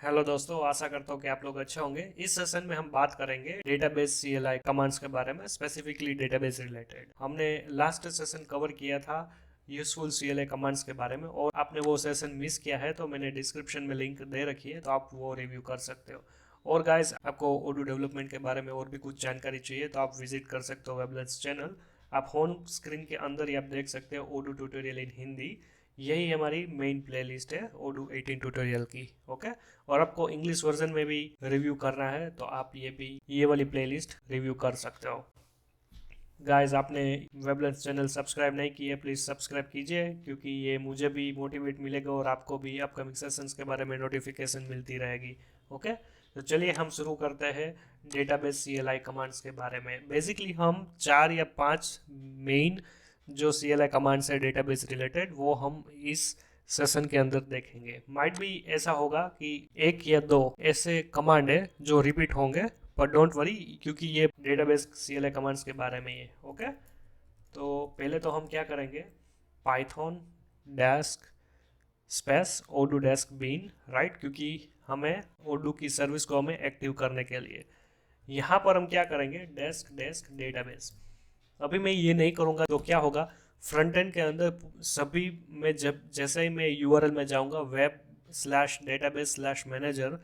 Hello दोस्तों, आशा करता हूँ कि आप लोग अच्छे होंगे। इस सेशन में हम बात करेंगे डेटाबेस सीएलआई कमांड्स के बारे में, स्पेसिफिकली डेटाबेस रिलेटेड। हमने लास्ट सेशन कवर किया था यूजफुल सीएलआई कमांड्स के बारे में, और आपने वो सेशन मिस किया है तो मैंने डिस्क्रिप्शन में लिंक दे रखी है, तो आप वो रिव्यू कर सकते हो। और गाइस, आपको ओडू डेवलपमेंट के बारे में और भी कुछ जानकारी चाहिए तो आप विजिट कर सकते हो वेबलेट्स चैनल। आप होम स्क्रीन के अंदर ही आप देख सकते हो ओडू ट्यूटोरियल इन हिंदी। यही हमारी मेन प्लेलिस्ट है ओडू 18 ट्यूटोरियल की। ओके, और आपको इंग्लिश वर्जन में भी रिव्यू करना है तो आप ये वाली प्लेलिस्ट रिव्यू कर सकते हो। गाइस, आपने वेबलेंस चैनल सब्सक्राइब नहीं किया, प्लीज़ सब्सक्राइब कीजिए, क्योंकि ये मुझे भी मोटिवेट मिलेगा और आपको भी अपकमिंग सेशंस के बारे में नोटिफिकेशन मिलती रहेगी। ओके, तो चलिए हम शुरू करते हैं डेटाबेस सीएलआई कमांड्स के बारे में। बेसिकली हम 4 या 5 मेन जो सीएलआई कमांड्स है डेटाबेस रिलेटेड, वो हम इस सेशन के अंदर देखेंगे। माइट भी ऐसा होगा कि 1 या 2 ऐसे कमांड है जो रिपीट होंगे, पर डोंट वरी, क्योंकि ये डेटाबेस सीएलआई कमांड्स के बारे में है। ओके, तो पहले तो हम क्या करेंगे, Python dash space Odoo dash bin, right, क्योंकि हमें ओडू की सर्विस को हमें एक्टिव करने के लिए यहाँ पर हम क्या करेंगे, डेस्क डेस्क डेटाबेस। अभी मैं ये नहीं करूँगा तो क्या होगा, फ्रंट एंड के अंदर सभी में जब जैसे ही मैं यूआरएल में जाऊँगा web slash database slash manager,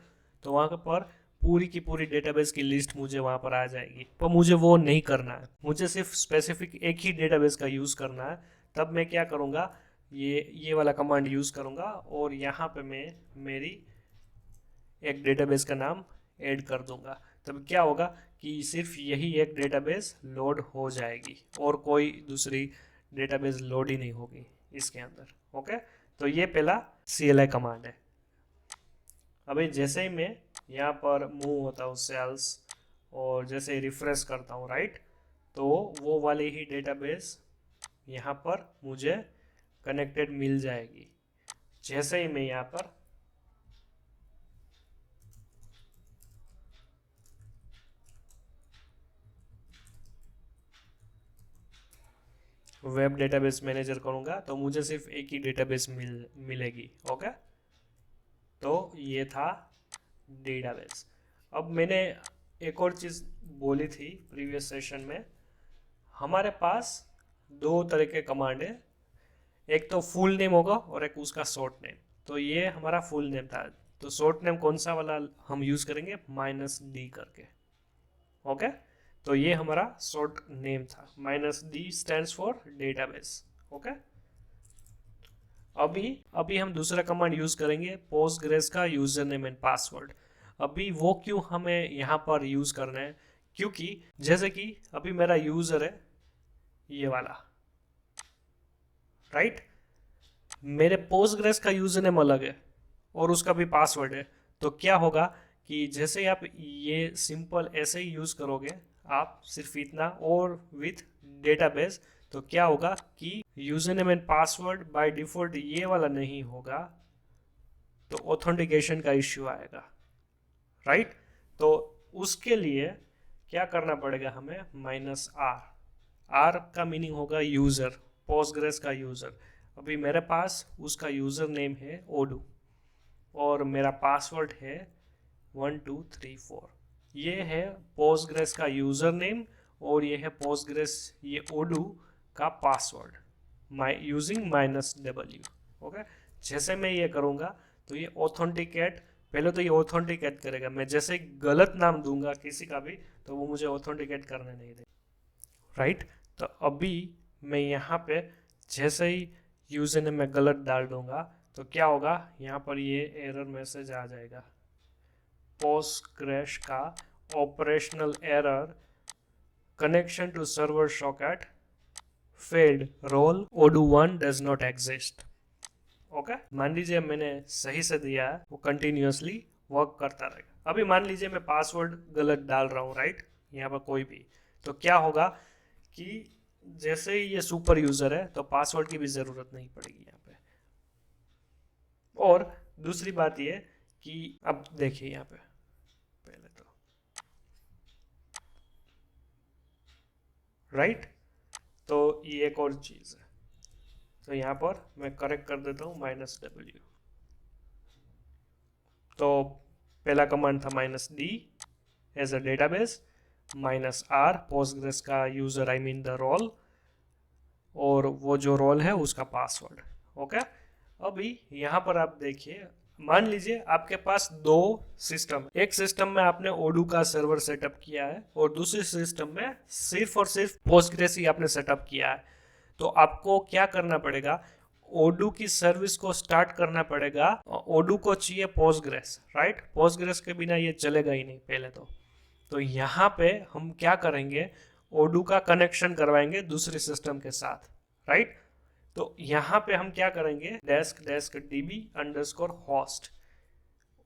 तो वहाँ पर पूरी की पूरी डेटाबेस की लिस्ट मुझे वहाँ पर आ जाएगी। पर मुझे वो नहीं करना है, मुझे सिर्फ स्पेसिफिक एक ही डेटाबेस का यूज़ करना है। तब मैं क्या करूँगा, ये वाला कमांड यूज़ करूँगा, और यहाँ पे मैं मेरी एक डेटाबेस का नाम ऐड कर दूंगा। तब क्या होगा कि सिर्फ यही एक डेटाबेस लोड हो जाएगी और कोई दूसरी डेटाबेस लोड ही नहीं होगी इसके अंदर। ओके, तो ये पहला CLI कमांड है। अभी जैसे ही मैं यहाँ पर मूव होता हूँ सेल्स, और जैसे ही रिफ्रेश करता हूँ, राइट, तो वो वाली ही डेटाबेस यहाँ पर मुझे कनेक्टेड मिल जाएगी। जैसे ही मैं यहाँ पर वेब डेटाबेस मैनेजर करूँगा तो मुझे सिर्फ एक ही डेटाबेस मिलेगी। ओके, तो ये था डेटाबेस। अब मैंने एक और चीज़ बोली थी प्रीवियस सेशन में, हमारे पास 2 तरह के कमांड है, एक तो फुल नेम होगा और एक उसका शॉर्ट नेम। तो ये हमारा फुल नेम था, तो शॉर्ट नेम कौन सा वाला हम यूज़ करेंगे, -d करके। ओके, तो ये हमारा शॉर्ट नेम था, -d stands for database. Okay, अभी अभी हम दूसरा कमांड यूज करेंगे पोस्टग्रेस का यूजर नेम एंड पासवर्ड। अभी वो क्यों हमें यहाँ पर यूज करना है, क्योंकि जैसे कि अभी मेरा यूजर है ये वाला, राइट, मेरे पोस्टग्रेस का यूजर नेम अलग है और उसका भी पासवर्ड है। तो क्या होगा कि जैसे ही आप ये सिंपल ऐसे ही यूज करोगे, आप सिर्फ इतना और विथ डेटाबेस, तो क्या होगा कि user name and password by default ये वाला नहीं होगा, तो ऑथेंटिकेशन का इश्यू आएगा, राइट। तो उसके लिए क्या करना पड़ेगा हमें, -r। r का मीनिंग होगा यूजर, पोस्टग्रेस का यूजर। अभी मेरे पास उसका यूजर नेम है ओडू और मेरा पासवर्ड है 1234। ये है पोस्टग्रेस का यूजर नेम और ये है पोस्टग्रेस, ये ओडू का पासवर्ड यूजिंग -w। ओके, जैसे मैं ये करूँगा तो ये ऑथेंटिकेट, पहले तो ये ऑथेंटिकेट करेगा। मैं जैसे गलत नाम दूंगा किसी का भी तो वो मुझे ऑथेंटिकेट करने नहीं देगा, राइट। तो अभी मैं यहाँ पे जैसे ही यूजर नेम में गलत डाल दूंगा तो क्या होगा, यहाँ पर ये एरर मैसेज आ जाएगा, पोस्टग्रेस का operational error, connection to server socket failed, role odoo1 does not exist. Okay, मान लीजिए मैंने सही से दिया है, वो कंटिन्यूसली वर्क करता रहेगा। अभी मान लीजिए मैं पासवर्ड गलत डाल रहा हूँ, राइट, यहाँ पर कोई भी, तो क्या होगा कि जैसे ही ये सुपर यूजर है तो पासवर्ड की भी जरूरत नहीं पड़ेगी यहाँ पे। और दूसरी बात ये कि अब देखिए यहाँ पे पहले तो, राइट, तो ये एक और चीज है, तो यहाँ पर मैं करेक्ट कर देता हूँ -w। तो पहला कमांड था -d as a database, -r Postgres का user I mean the role, और वो जो रोल है उसका पासवर्ड। ओके, अभी यहाँ पर आप देखिए, मान लीजिए आपके पास दो सिस्टम, एक सिस्टम में आपने ओडू का सर्वर सेटअप किया है और दूसरे सिस्टम में सिर्फ और सिर्फ पोस्टग्रेस ही आपने सेटअप किया है। तो आपको क्या करना पड़ेगा, ओडू की सर्विस को स्टार्ट करना पड़ेगा। ओडू को चाहिए पोस्टग्रेस, राइट, पोस्टग्रेस के बिना ये चलेगा ही नहीं पहले तो यहाँ पे हम क्या करेंगे, ओडू का कनेक्शन करवाएंगे दूसरे सिस्टम के साथ, राइट। तो यहाँ पे हम क्या करेंगे, desk desk dB underscore host,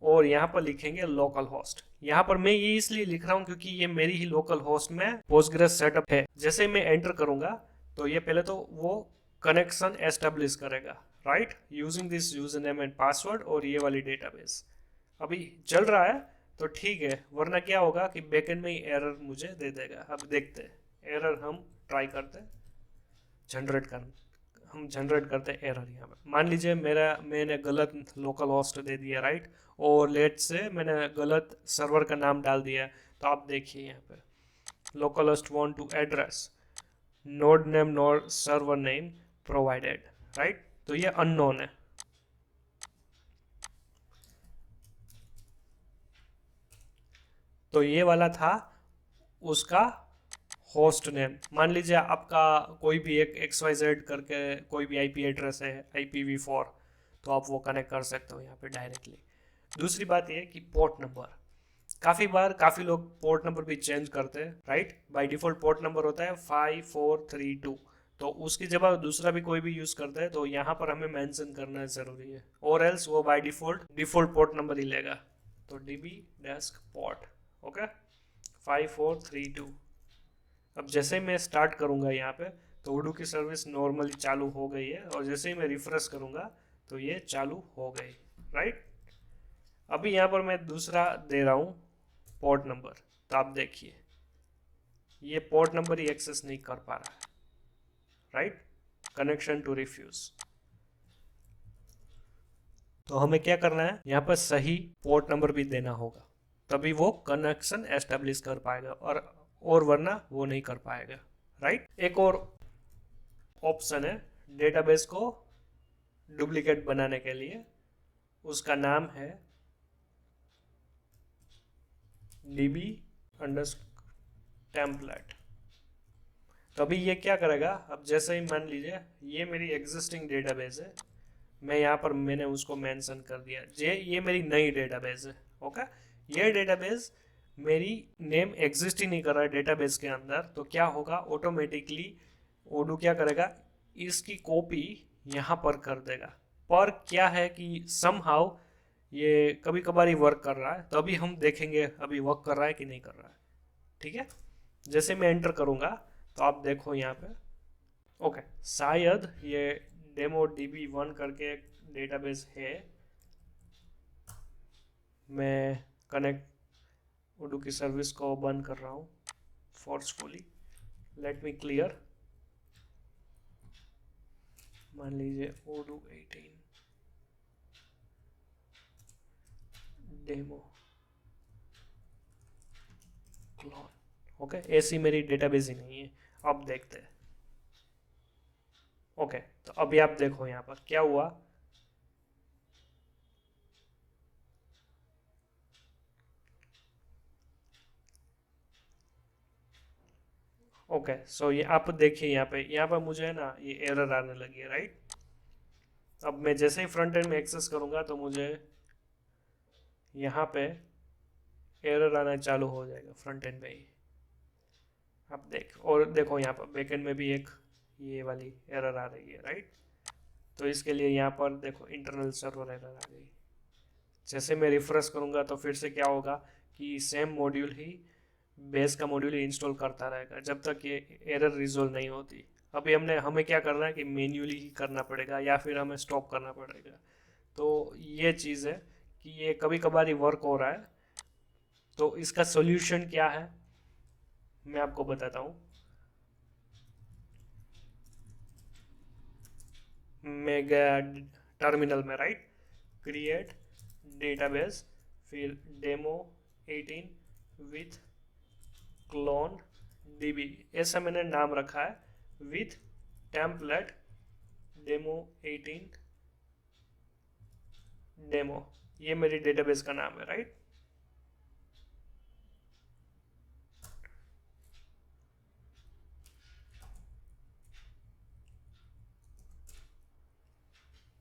और यहाँ पर लिखेंगे लोकल होस्ट। यहाँ पर मैं ये इसलिए लिख रहा हूँ क्योंकि ये मेरी ही लोकल होस्ट में पोस्टग्रेस सेटअप है। जैसे मैं एंटर करूंगा तो ये पहले तो वो कनेक्शन एस्टेब्लिश करेगा, right, using this user name and password और ये वाली डेटाबेस। अभी चल रहा है तो ठीक है, वरना क्या होगा कि बैकएंड में ही एरर मुझे दे देगा। अब देखते हैं एरर, हम ट्राई करते हैं जनरेट करना, हम जनरेट करते हैं एरर। यहाँ पे मान लीजिए मैंने गलत लोकल होस्ट दे दिया, राइट, और लेट से मैंने गलत सर्वर का नाम डाल दिया। तो आप देखिए यहाँ पे local host want to address node name node server name provided, right, तो ये अननोन है। तो ये वाला था उसका होस्ट नेम। मान लीजिए आपका कोई भी एक XYZ करके कोई भी आईपी एड्रेस है IPv4, तो आप वो कनेक्ट कर सकते हो यहाँ पे डायरेक्टली। दूसरी बात ये कि पोर्ट नंबर, काफ़ी लोग पोर्ट नंबर भी चेंज करते हैं, right. By default port number होता है 5432, तो उसकी जगह दूसरा भी कोई भी यूज़ करता है तो यहाँ पर हमें मेंशन करना ज़रूरी है, और एल्स वो बाय डिफ़ॉल्ट पोर्ट नंबर ही लेगा। तो DB डेस्क पोर्ट, ओके 5432। अब जैसे ही मैं स्टार्ट करूंगा यहाँ पे तो ओडू की सर्विस नॉर्मली चालू हो गई है, और जैसे ही मैं रिफ्रेश करूंगा तो ये चालू हो गई, राइट। अभी यहाँ पर मैं दूसरा दे रहा हूँ पोर्ट नंबर, तो आप देखिए ये पोर्ट नंबर ही एक्सेस नहीं कर पा रहा है, राइट, कनेक्शन टू रिफ्यूज। तो हमें क्या करना है, यहाँ पर सही पोर्ट नंबर भी देना होगा, तभी वो कनेक्शन एस्टेब्लिश कर पाएगा, और वरना वो नहीं कर पाएगा, राइट। एक और ऑप्शन है डेटाबेस को डुप्लीकेट बनाने के लिए, उसका नाम है DB टेम्पलेट। तो अभी ये क्या करेगा, अब जैसे ही मान लीजिए ये मेरी एग्जिस्टिंग डेटाबेस है, मैं यहाँ पर मैंने उसको मेंशन कर दिया, ये मेरी नई डेटाबेस है, ओके। ये डेटाबेस मेरी नेम एग्जिस्ट ही नहीं कर रहा है डेटाबेस के अंदर, तो क्या होगा, ऑटोमेटिकली ओडू क्या करेगा, इसकी कॉपी यहाँ पर कर देगा। पर क्या है कि समहाउ ये कभी कभार ही वर्क कर रहा है, तो अभी हम देखेंगे अभी वर्क कर रहा है कि नहीं कर रहा है, ठीक है। जैसे मैं एंटर करूँगा तो आप देखो यहाँ पे, ओके, शायद ये डेमो DB1 करके एक डेटाबेस है। मैं कनेक्ट ओडू की सर्विस को बंद कर रहा हूँ फोर्सफुली, लेट मी क्लियर। मान लीजिए ओडू 18 डेमो क्लोन, ओके, ऐसी मेरी डेटाबेस ही नहीं है। अब देखते हैं, ओके, तो अभी आप देखो यहाँ पर क्या हुआ, ओके, सो ये आप देखिए यहाँ पे मुझे है ना ये एरर आने लगी है, राइट। अब मैं जैसे ही फ्रंट एंड में एक्सेस करूँगा तो मुझे यहाँ पे एरर आना चालू हो जाएगा फ्रंट एंड में ही, आप और देखो यहाँ पर बैक एंड में भी एक ये वाली एरर आ रही है, राइट। तो इसके लिए यहाँ पर देखो इंटरनल सर्वर एरर आ गई। जैसे मैं रिफ्रेश करूँगा तो फिर से क्या होगा कि सेम मॉड्यूल ही, बेस का मॉड्यूल ही इंस्टॉल करता रहेगा जब तक ये एरर रिजोल्व नहीं होती। अभी हमें क्या करना है कि मैन्युअली ही करना पड़ेगा या फिर हमें स्टॉप करना पड़ेगा। तो ये चीज़ है कि ये कभी कभार ही वर्क हो रहा है। तो इसका सोल्यूशन क्या है मैं आपको बताता हूँ। मैं गया टर्मिनल में, राइट, क्रिएट डेटाबेस, फिर डेमो 18 विथ क्लोन db, ऐसा मैंने नाम रखा है विथ टेम्पलेट डेमो 18 डेमो, ये मेरी डेटाबेस का नाम है, राइट।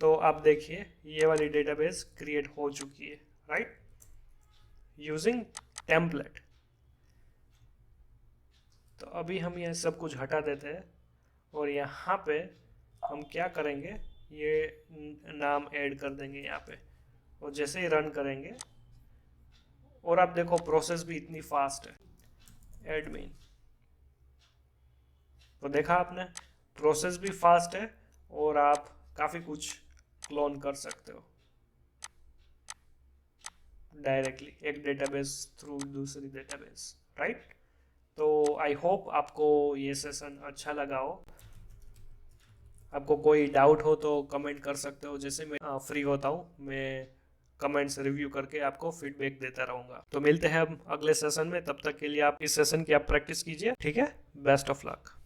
तो आप देखिए ये वाली डेटाबेस क्रिएट हो चुकी है, राइट, यूजिंग टेम्पलेट। तो अभी हम ये सब कुछ हटा देते हैं और यहाँ पे हम क्या करेंगे, ये नाम ऐड कर देंगे यहाँ पे, और जैसे ही रन करेंगे, और आप देखो प्रोसेस भी इतनी फास्ट है एडमिन, तो देखा आपने प्रोसेस भी फास्ट है और आप काफ़ी कुछ क्लोन कर सकते हो डायरेक्टली एक डेटाबेस थ्रू दूसरी डेटाबेस, राइट। तो आई होप आपको ये सेशन अच्छा लगा हो। आपको कोई डाउट हो तो कमेंट कर सकते हो, जैसे मैं फ्री होता हूँ मैं कमेंट्स रिव्यू करके आपको फीडबैक देता रहूँगा। तो मिलते हैं हम अगले सेशन में, तब तक के लिए आप इस सेशन की आप प्रैक्टिस कीजिए, ठीक है। Best of luck.